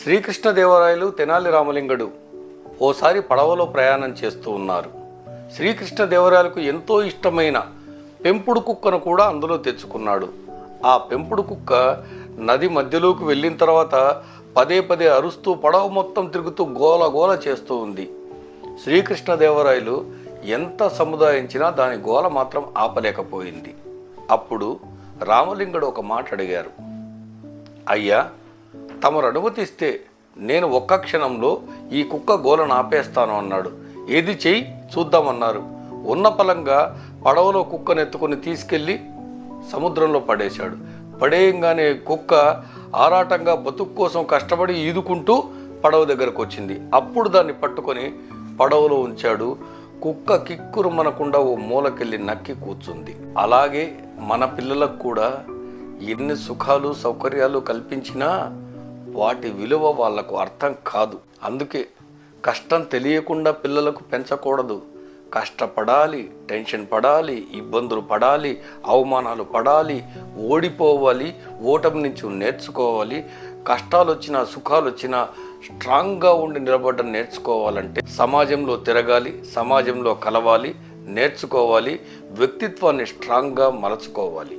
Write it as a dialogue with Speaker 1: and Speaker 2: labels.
Speaker 1: శ్రీకృష్ణదేవరాయలు తెనాలి రామలింగడు ఓసారి పడవలో ప్రయాణం చేస్తూ ఉన్నారు. శ్రీకృష్ణదేవరాయలకు ఎంతో ఇష్టమైన పెంపుడు కుక్కను కూడా అందులో తెచ్చుకున్నాడు. ఆ పెంపుడు కుక్క నది మధ్యలోకి వెళ్ళిన తర్వాత పదే పదే అరుస్తూ పడవ మొత్తం తిరుగుతూ గోల గోల చేస్తూ ఉంది. శ్రీకృష్ణదేవరాయలు ఎంత సముదాయించినా దాని గోల మాత్రం ఆపలేకపోయింది. అప్పుడు రామలింగడు ఒక మాట అడిగారు. అయ్యా, తమరు అనుమతిస్తే నేను ఒక్క క్షణంలో ఈ కుక్క గోలను ఆపేస్తాను అన్నాడు. ఏది చెయ్యి చూద్దామన్నారు. ఉన్న పలంగా పడవలో కుక్కను ఎత్తుకొని తీసుకెళ్ళి సముద్రంలో పడేశాడు. పడేయంగానే కుక్క ఆరాటంగా బతుకు కోసం కష్టపడి ఈదుకుంటూ పడవ దగ్గరకు వచ్చింది. అప్పుడు దాన్ని పట్టుకొని పడవలో ఉంచాడు. కుక్క కిక్కురు మనకుండా ఓ మూలకెళ్ళి నక్కి కూర్చుంది. అలాగే మన పిల్లలకు కూడా ఎన్ని సుఖాలు సౌకర్యాలు కల్పించినా వాటి విలువ వాళ్లకు అర్థం కాదు. అందుకే కష్టం తెలియకుండా పిల్లలకు పెంచకూడదు. కష్టపడాలి, టెన్షన్ పడాలి, ఇబ్బందులు పడాలి, అవమానాలు పడాలి, ఓడిపోవాలి, ఓటమి నుంచి నేర్చుకోవాలి. కష్టాలు వచ్చినా సుఖాలు వచ్చినా స్ట్రాంగ్గా ఉండి నిలబడడం నేర్చుకోవాలంటే సమాజంలో తిరగాలి, సమాజంలో కలవాలి, నేర్చుకోవాలి, వ్యక్తిత్వాన్ని స్ట్రాంగ్గా మలచుకోవాలి.